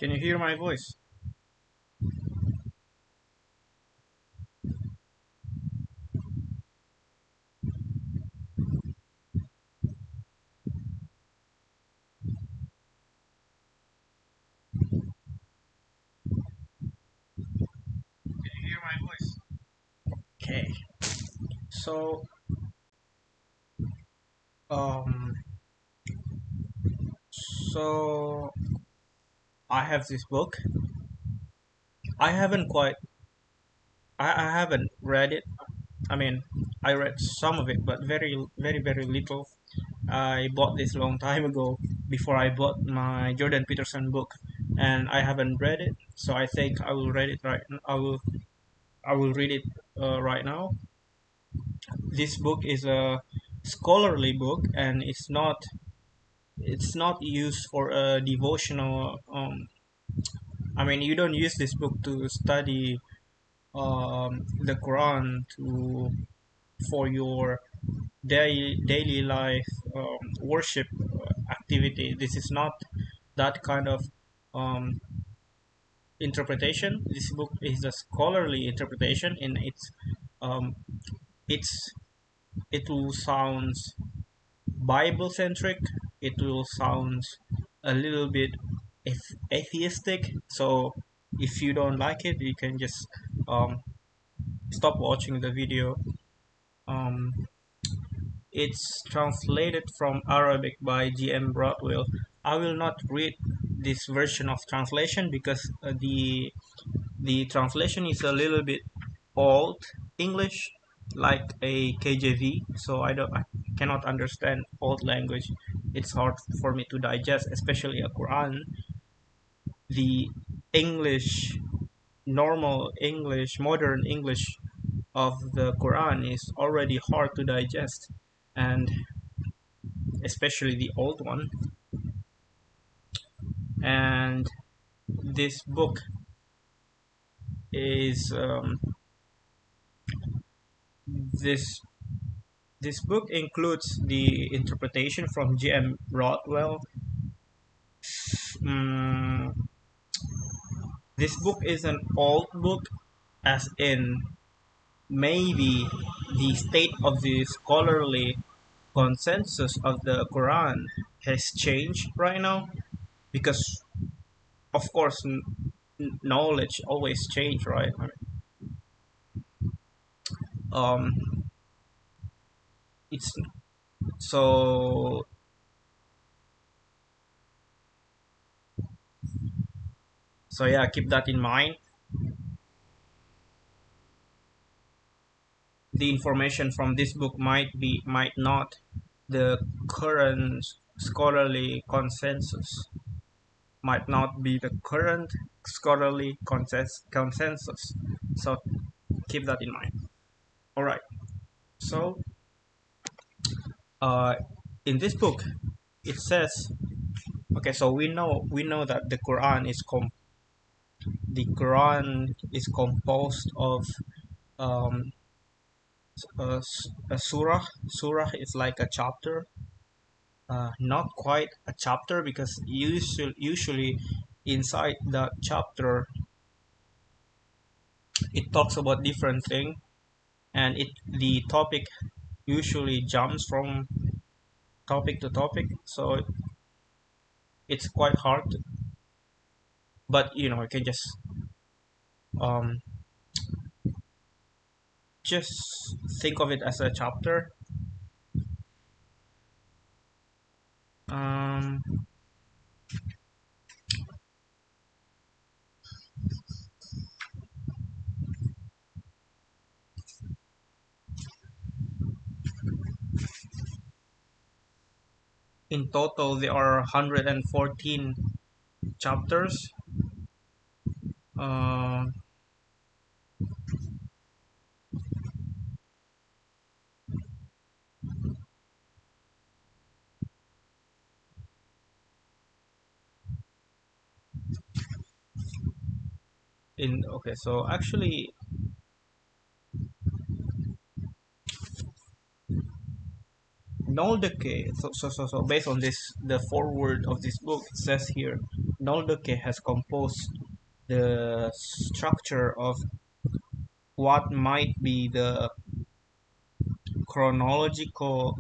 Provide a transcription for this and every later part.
Can you hear my voice? Can you hear my voice? Okay. So, um, so I have this book. I haven't quite, I haven't read it. I mean, I read some of it, but very little. I bought this long time ago before I bought my Jordan Peterson book, and I haven't read it. So I think I will read it right. I will read it right now. This book is a scholarly book, and it's not used for a devotional. I mean, you don't use this book to study the Quran to for your daily life worship activity. This is not that kind of um, interpretation. This book is a scholarly interpretation, and um, it's it will sounds Bible centric. It will sound a little bit atheistic. So if you don't like it, you can just um, stop watching the video. Um, it's translated from Arabic by G.M. Rodwell. I will not read this version of translation because the translation is a little bit old English, like a KJV. So I cannot understand old language. It's hard for me to digest, especially a Quran. The English, normal English, modern English of the Quran is already hard to digest, and especially the old one. And this book is this this book includes the interpretation from G.M. Rodwell. Mm, this book is an old book, as in maybe the state of the scholarly consensus of the Quran has changed right now, because of course knowledge always change, right? Um, it's so so yeah, keep that in mind. The information from this book might not the current scholarly consensus, might not be the current scholarly consensus. So keep that in mind. All right. So uh, in this book, it says, okay. So we know that the Quran is composed of um, a surah. Surah is like a chapter, not quite a chapter, because usually inside the chapter it talks about different thing, and the topic usually jumps from topic to topic, so it's quite hard but you can um, just think of it as a chapter. um, in total there are 114 chapters. uh, in Okay, so actually no decay. So based on this, the foreword of this book, it says here, Nolduke has composed the structure of what might be the chronological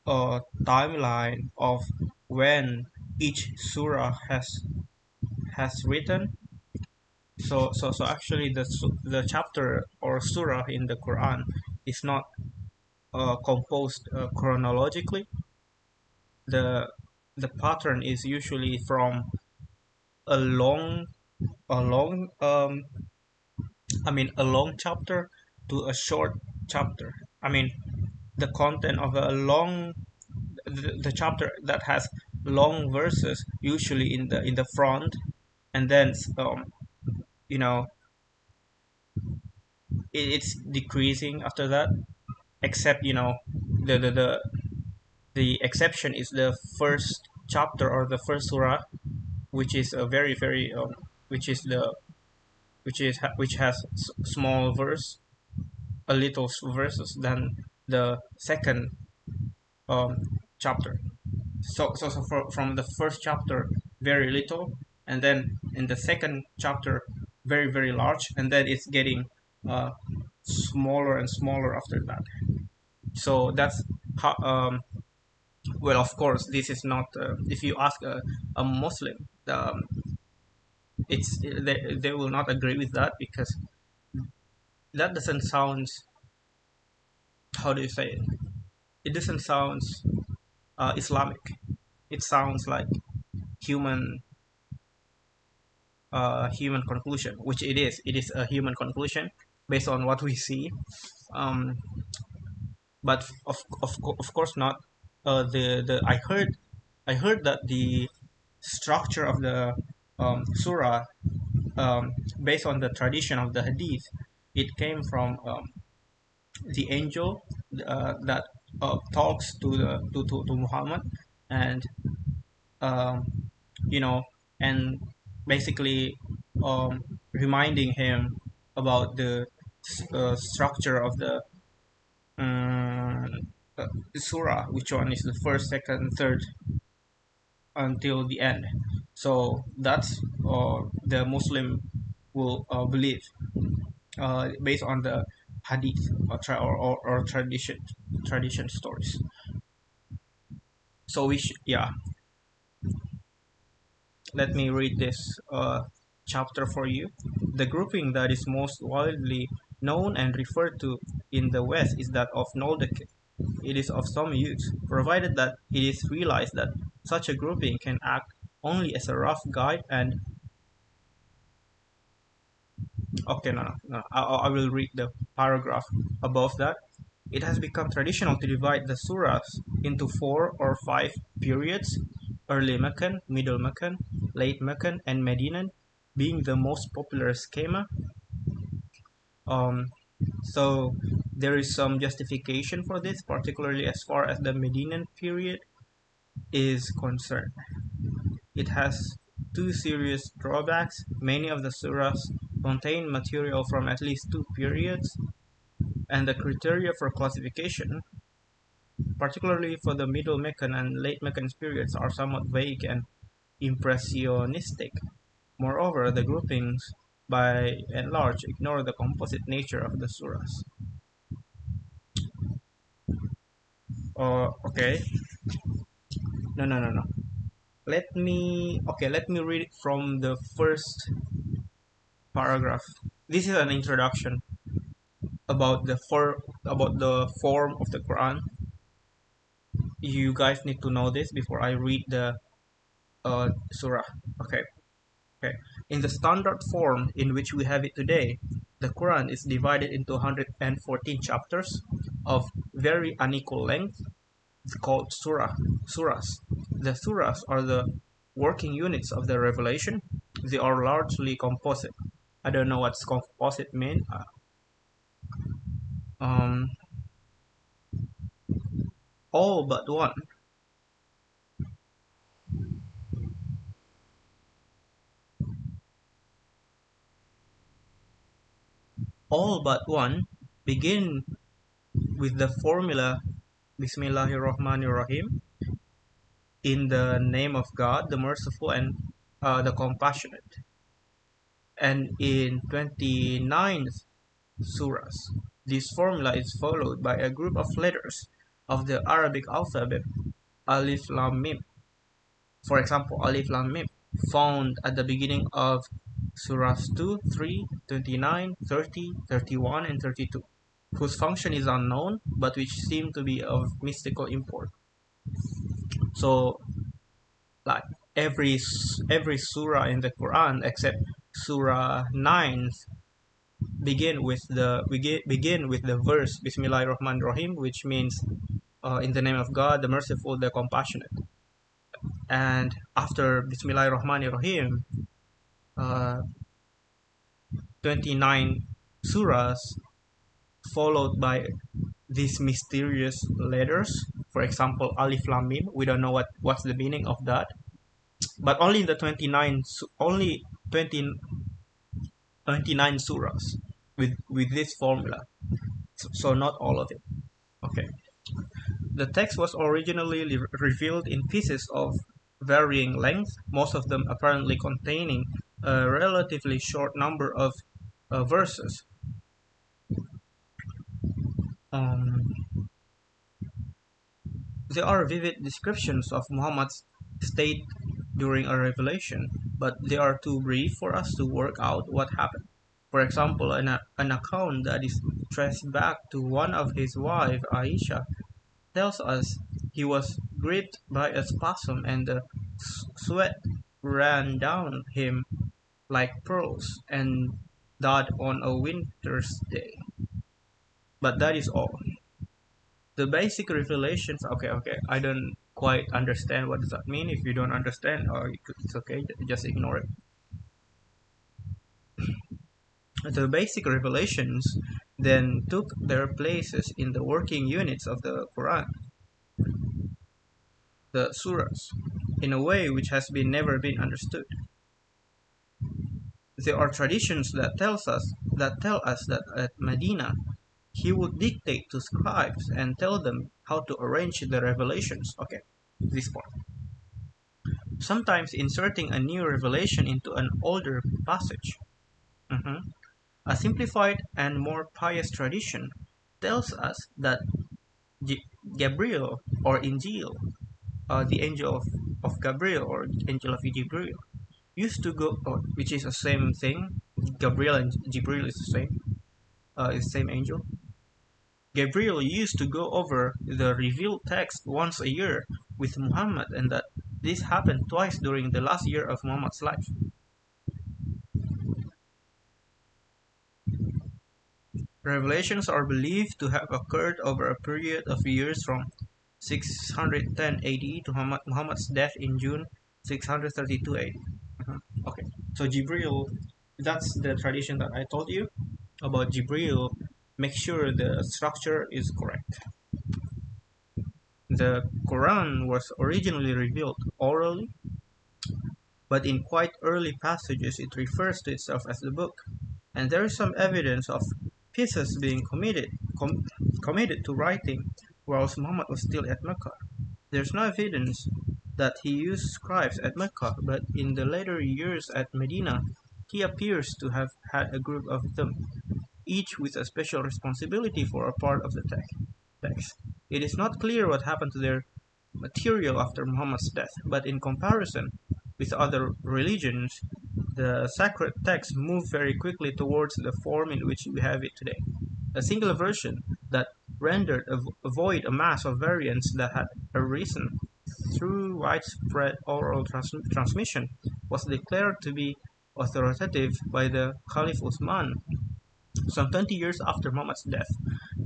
timeline of when each surah has written. So actually, the chapter or surah in the Quran is not composed chronologically. The the pattern is usually from a long a long a long chapter to a short chapter. I mean, the content of a long the chapter that has long verses usually in the front, and then you know it's decreasing after that. Except the the the, the exception is the first chapter or the first surah, which is a very which is the which has small verse, a little verses than the second um, chapter. From the first chapter, very little, and then in the second chapter, very large, and then it's getting uh, smaller and smaller after that. So that's how. Well, of course, this is not. If you ask a Muslim, they will not agree with that because that doesn't sound. How do you say it? It doesn't sound Islamic. It sounds like human human conclusion, which it is. It is a human conclusion based on what we see. Um, but of course not. The I heard that the structure of the surah, based on the tradition of the hadith, it came from the angel that talks to Muhammad, and um, you know, and basically reminding him about the structure of the um, surah, which one is the first, second, third until the end. So that's the Muslim will believe based on the hadith or tradition stories. So yeah, let me read this chapter for you. The grouping that is most widely known and referred to in the West is that of Noldeke. It is of some use, provided that it is realized that such a grouping can act only as a rough guide and okay, no. I will read the paragraph above that. It has become traditional to divide the surahs into 4 or 5 periods: early Meccan, middle Meccan, late Meccan, and Medinan being the most popular schema. Um, so there is some justification for this, particularly as far as the Medinan period is concerned. It has two serious drawbacks. Many of the surahs contain material from at least two periods, and the criteria for classification, particularly for the Middle Meccan and Late Meccan periods, are somewhat vague and impressionistic. Moreover, the groupings by and large ignore the composite nature of the surahs. Okay. No. Let me read it from the first paragraph. This is an introduction about the form of the Quran. You guys need to know this before I read the surah. Okay. Okay. In the standard form in which we have it today, the Quran is divided into 114 chapters of very unequal length. It's called surahs. The surahs are the working units of the revelation. They are largely composite. I don't know what's composite mean. Um, all but one. All but one begin with the formula Bismillahirrahmanirrahim. in the name of God, the merciful and the compassionate. And in 29 surahs, this formula is followed by a group of letters of the Arabic alphabet, Alif Lam Mim. For example, Alif Lam Mim, found at the beginning of surahs 2, 3, 29, 30, 31, and 32, whose function is unknown but which seem to be of mystical import. So, like every surah in the Quran except Surah 9 begin with the verse Bismillahir Rahmanir Rahim, which means in the name of God, the merciful, the compassionate. And after Bismillahir Rahmanir Rahim, uh, 29 surahs followed by these mysterious letters. For example, Alif Lam Mim. We don't know what's the meaning of that, but only in the 20, 29 surahs with this formula. So not all of it. Okay. The text was originally revealed in pieces of varying length, most of them apparently containing a relatively short number of verses. Um, there are vivid descriptions of Muhammad's state during a revelation, but they are too brief for us to work out what happened. For example, an account that is traced back to one of his wife, Aisha, tells us he was gripped by a spasm and the sweat ran down him like pearls and died on a winter's day. But that is all. The basic revelations. Okay. I don't quite understand what does that mean. If you don't understand, or it's okay, just ignore it. The basic revelations then took their places in the working units of the Quran, the surahs, in a way which has never been understood. There are traditions that tell us that at Medina he would dictate to scribes and tell them how to arrange the revelations. Okay, this part. Sometimes inserting a new revelation into an older passage. Mhm. A simplified and more pious tradition tells us that Gabriel or Injil, the angel of Gabriel or angel of Gabriel, used to go, which is the same thing. Gabriel and Jibril is the same angel. Gabriel used to go over the revealed text once a year with Muhammad, and that this happened twice during the last year of Muhammad's life. Revelations are believed to have occurred over a period of years from 610 AD to Muhammad's death in June 632 AD. Okay, so Jibril, that's the tradition that I told you about Jibril. Make sure the structure is correct. The Quran was originally revealed orally, but in quite early passages it refers to itself as the book, and there is some evidence of pieces being committed to writing whilst Muhammad was still at Mecca. There's no evidence that he used scribes at Mecca, but in the later years at Medina, he appears to have had a group of them, each with a special responsibility for a part of the text. It is not clear what happened to their material after Muhammad's death, but in comparison with other religions, the sacred text moved very quickly towards the form in which we have it today. A single version that rendered avoid a mass of variants that had arisen through widespread oral transmission was declared to be authoritative by the Caliph Usman some 20 years after Muhammad's death,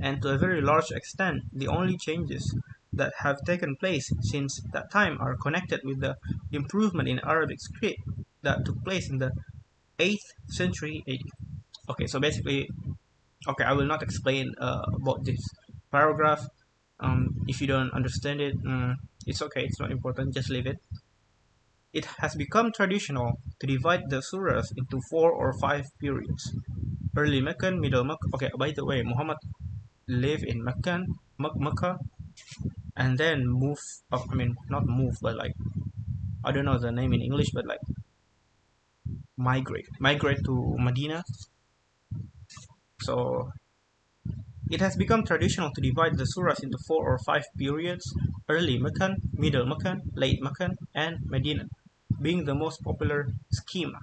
and to a very large extent the only changes that have taken place since that time are connected with the improvement in Arabic script that took place in the 8th century AD. Okay, so basically, okay, I will not explain about this paragraph. If you don't understand it, it's okay, it's not important, just leave it. It has become traditional to divide the surahs into 4 or 5 periods. Early Meccan, Middle Mecca. Okay, by the way, Muhammad lived in Mecca, and then move up. I mean, not move, but like I don't know the name in English, but like migrate to Medina. So it has become traditional to divide the surahs into four or five periods: early Meccan, middle Meccan, late Meccan, and Medinan, being the most popular schema.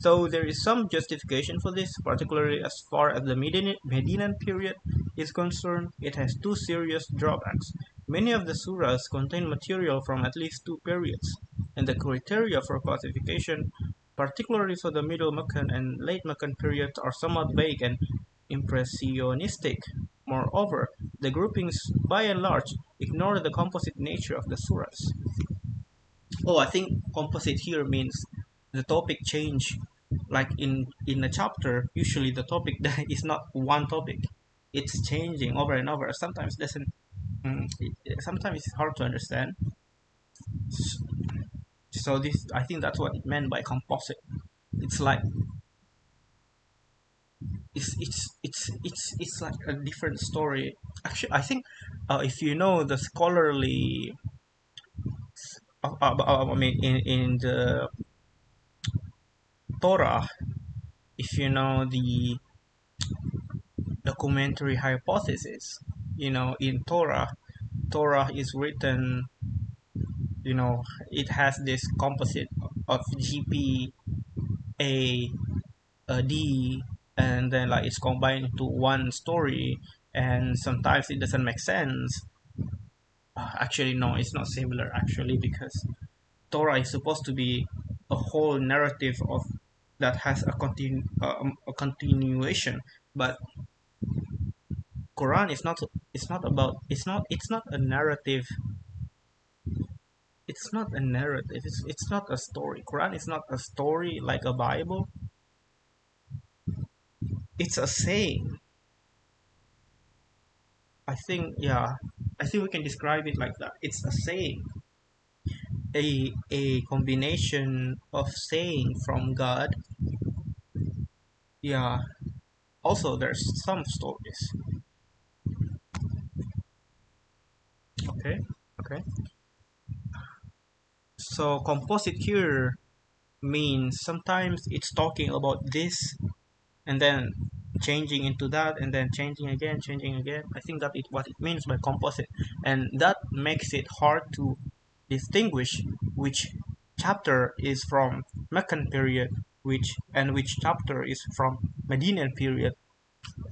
So there is some justification for this, particularly as far as the Medinan period is concerned. It has two serious drawbacks. Many of the surahs contain material from at least two periods, and the criteria for classification, particularly for the Middle Meccan and Late Meccan periods, are somewhat vague and impressionistic. Moreover, the groupings by and large ignore the composite nature of the surahs. Oh, I think composite here means the topic change. Like in a chapter, usually the topic is not one topic. It's changing over and over. Sometimes doesn't. Sometimes it's hard to understand. So this, I think that's what it meant by composite. It's like it's like a different story. Actually, I think if you know the scholarly, I mean, in the Torah, if you know the documentary hypothesis, in Torah is written, it has this composite of GP, a D, and then like it's combined into one story, and sometimes it doesn't make sense. Actually, no, it's not similar actually, because Torah is supposed to be a whole narrative of that has a continuation, but Quran is not. It's not about. It's not a narrative. It's not a narrative. It's not a story. Quran is not a story like a Bible. It's a saying. I think, yeah. I think we can describe it like that. It's a saying. A combination of saying from God. Yeah. Also, there's some stories. Okay. Okay. So composite here means sometimes it's talking about this and then changing into that and then changing again. I think that is what it means by composite, and that makes it hard to distinguish which chapter is from Meccan period, which chapter is from Medinan period.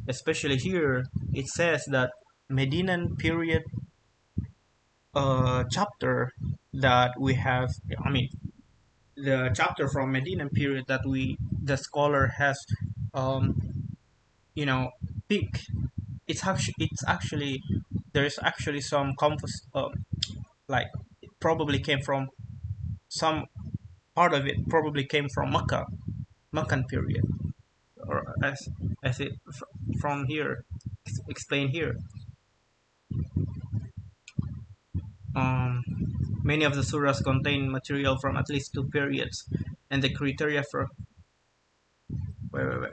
Especially here, it says that Medinan period chapter that we have. I mean, the chapter from Medinan period that the scholar has um, you know pick. It's actually there is actually some compass, like it probably came from some part of it probably came from Meccan period, or as it from here explained here. um, Many of the surahs contain material from at least two periods, and the criteria for wait.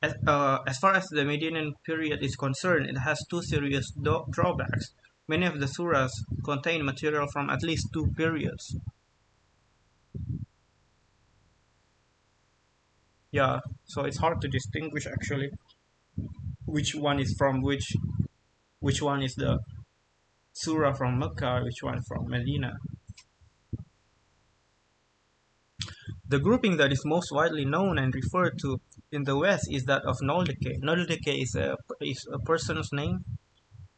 As far as the Median period is concerned, it has two serious drawbacks. Many of the surahs contain material from at least two periods. Yeah, so it's hard to distinguish actually which one is from which one is the surah from Mecca, which one from Medina. The grouping that is most widely known and referred to in the West is that of null decay. Null decay is a person's name.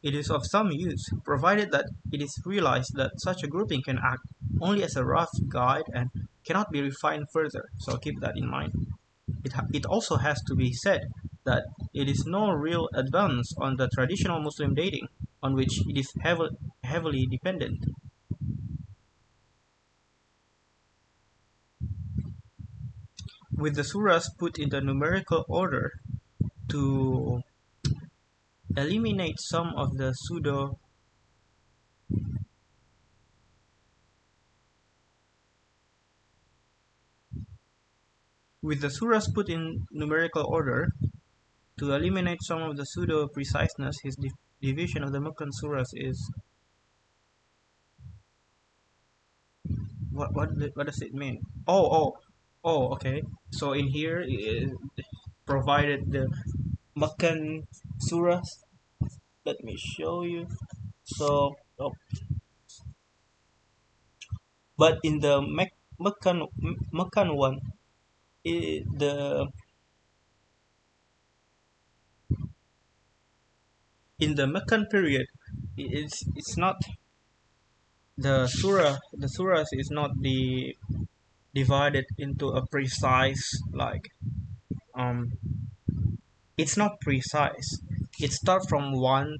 It is of some use, provided that it is realized that such a grouping can act only as a rough guide and cannot be refined further, so keep that in mind. It also has to be said that it is no real advance on the traditional Muslim dating, on which it is heavily dependent. With the surahs put in the numerical order to eliminate some of the pseudo with the surahs put in numerical order to eliminate some of the pseudo preciseness, division of the Meccan surahs is what does it mean? Oh, okay. So in here it provided the Meccan surahs. Let me show you. So, but in the Meccan one, the in the Meccan period, it's not the surahs is not the divided into a precise like um it's not precise. It start from one.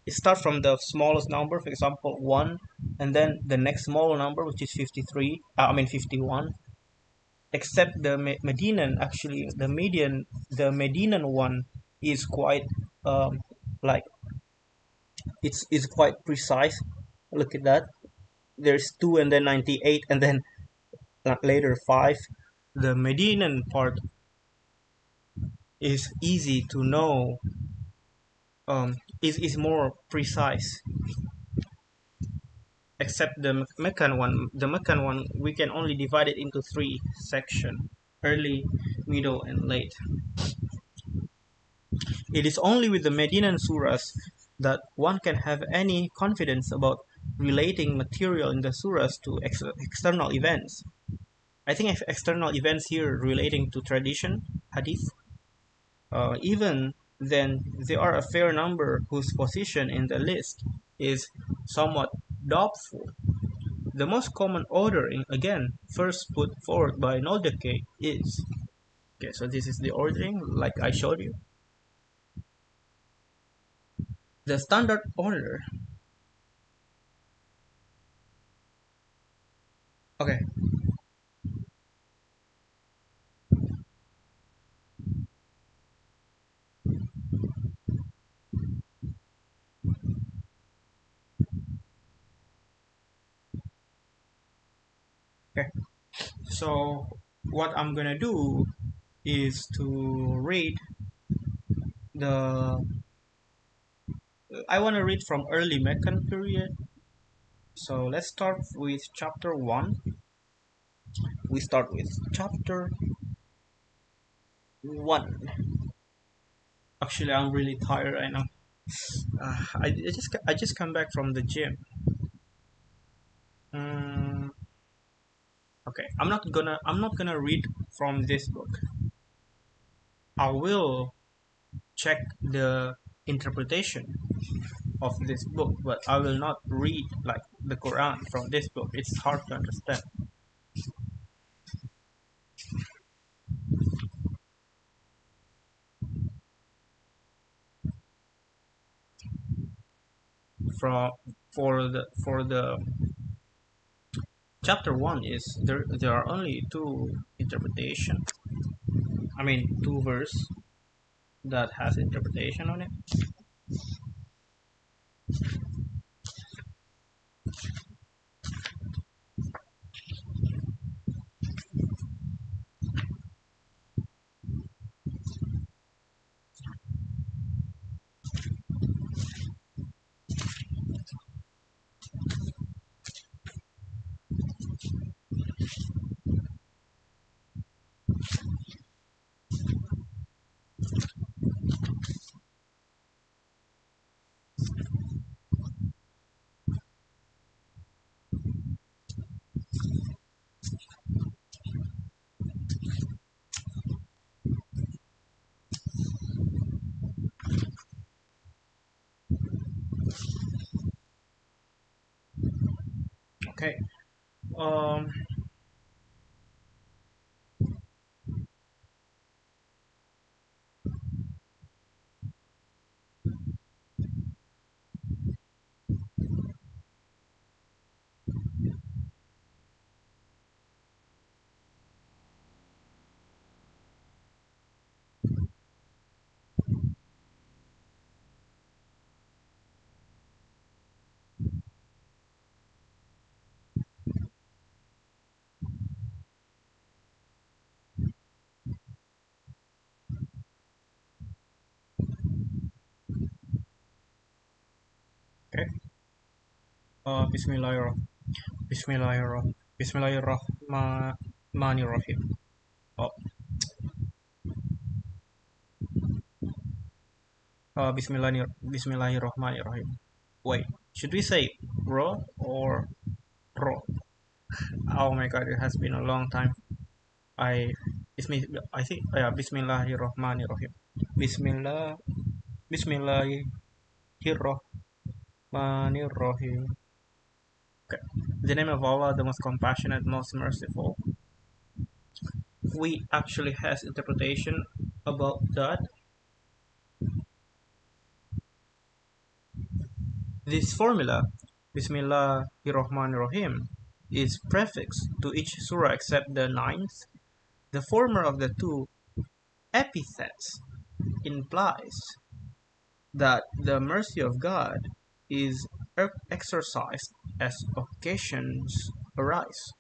It start from the smallest number, for example, one, and then the next small number, which is 53. I mean 51. Except the Medinan, actually, the Medinan one is quite like it's quite precise. Look at that. There's two, and then 98, and then later five. The Medinan part is easy to know. Is more precise. Except the Meccan one. The Meccan one we can only divide it into three sections: early, middle, and late. It is only with the Medinan surahs that one can have any confidence about relating material in the surahs to external events. I think if external events here relating to tradition, hadith, even then there are a fair number whose position in the list is somewhat doubtful. The most common ordering, again, first put forward by Noldeke is okay. So this is the ordering, like I showed you. The standard order. Okay, okay. So what I'm gonna do is to read the. I want to read from early Meccan period. So let's start with chapter one. We start with chapter one. Actually, I'm really tired right now. I just come back from the gym. Mm, okay, I'm not gonna read from this book. I will check the interpretation of this book, but I will not read like the Quran from this book. It's hard to understand. From for the chapter one is there are only two interpretation. I mean two verse that has interpretation on it. Okay. Um. Bismillahirrahmanirrahim. Bismillahirrahmanirrahim. Oh, Bismillahirrahmanirrahim. Wait, should we say ro or ro? Oh my God, it has been a long time. I Bismi, I think Bismillahirrahmanirrahim. Bismillah Bismillahirrahmanirrahim. Okay. In the name of Allah, the most compassionate, most merciful. We actually has interpretation about that. This formula, Bismillahirrahmanirrahim, is prefixed to each surah except the ninth. The former of the two epithets implies that the mercy of God is exercised as occasions arise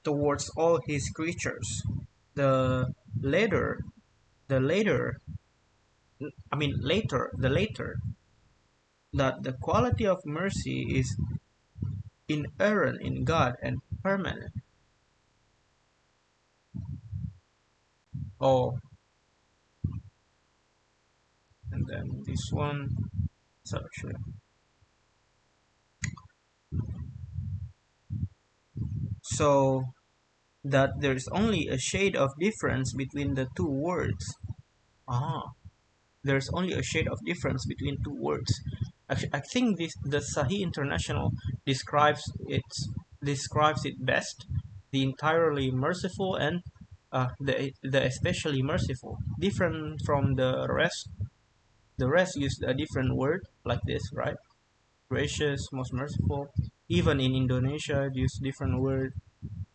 towards all his creatures. The later, the later, the later, that the quality of mercy is inherent in God and permanent. Oh, and then this one, so actually, so that there is only a shade of difference between the two words. Ah, there's only a shade of difference between two words. Actually, I think this the Sahih International describes it best. The entirely merciful and the especially merciful, different from the rest. The rest used a different word like this, right? Gracious, most merciful. Even in Indonesia, use different word.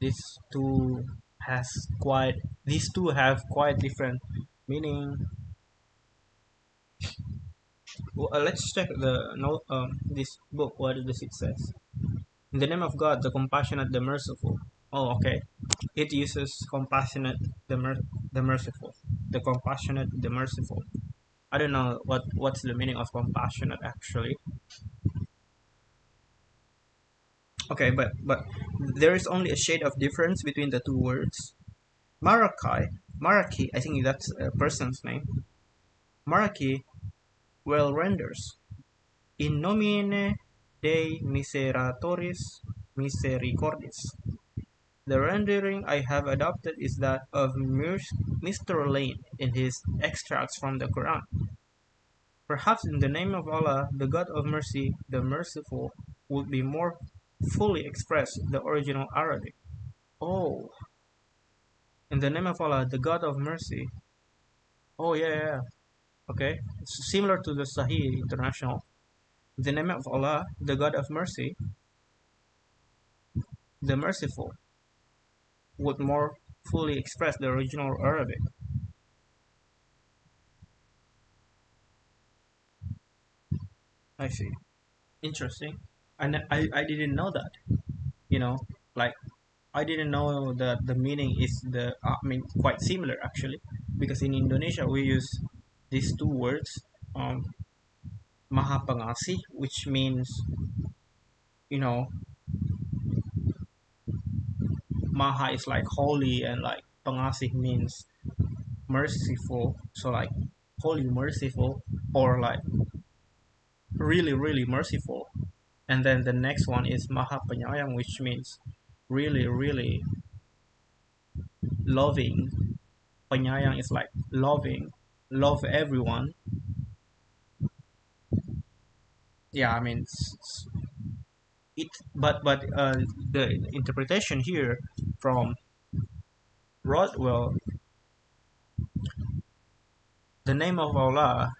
These two has quite. These two have quite different meaning. Well, let's check the no this book. What does it says? In the name of God, the compassionate, the merciful. Oh, okay. It uses compassionate, the merciful, the compassionate, the merciful. I don't know what's the meaning of compassionate actually. Okay, but there is only a shade of difference between the two words. Maraki, I think that's a person's name. Maraki well renders in nomine Dei miseratoris misericordis. The rendering I have adopted is that of Mr. Lane in his extracts from the Koran. Perhaps in the name of Allah, the God of mercy, the merciful, would be more fully expressed the original Arabic. Oh, in the name of Allah, the God of mercy. Oh yeah, yeah, yeah. Okay, it's similar to the Sahih International. In the name of Allah, the God of mercy, the merciful, would more fully express the original Arabic. I see. Interesting. And I didn't know that. You know, like I didn't know that the meaning is quite similar actually, because in Indonesia we use these two words, um, Maha Pengasih, which means you know Maha is like holy and like Pengasih means merciful. So like holy merciful or like really merciful. And then the next one is Maha Penyayang, which means really loving. Penyayang is like loving, love everyone. Yeah, I mean it, but the interpretation here from Rodwell, the name of Allah,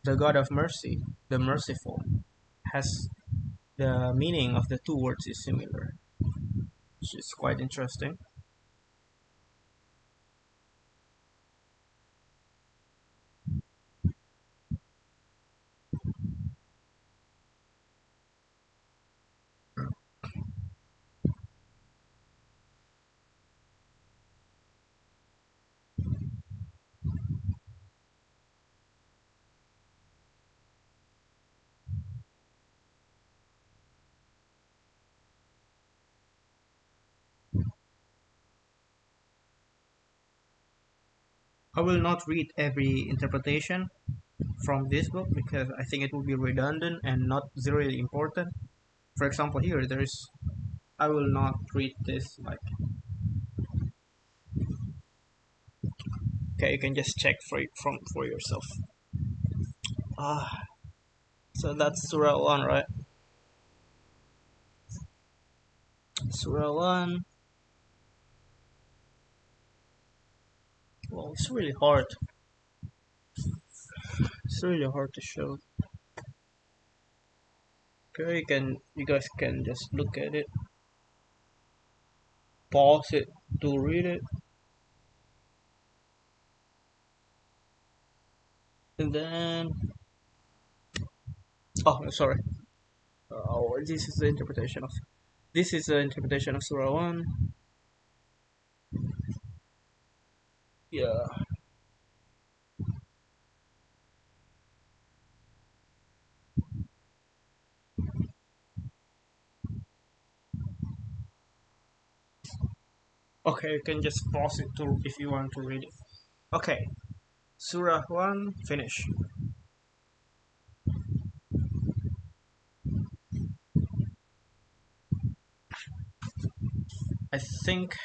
the God of mercy, the merciful, has the meaning of the two words is similar, which is quite interesting. I will not read every interpretation from this book because I think it will be redundant and not really important. For example, here there is. I will not read this like. Okay, you can just check for yourself. Ah, so that's Surah one, right? Surah one. Well, it's really hard. It's really hard to show. Okay, you guys can just look at it, pause it to read it, and then. Oh, sorry. Oh, this is the interpretation of. This is the interpretation of Surah one. Yeah. Okay, you can just pause it to if you want to read it. Okay, Surah one, finish. I think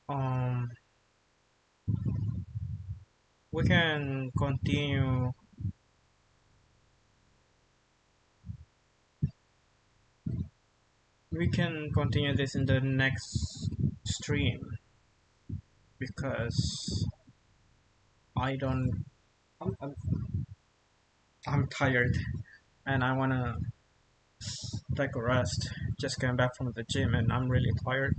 um we can continue. We can continue this in the next stream because I don't. I'm, I'm, I'm tired and I wanna take a rest. Just came back from the gym and I'm really tired.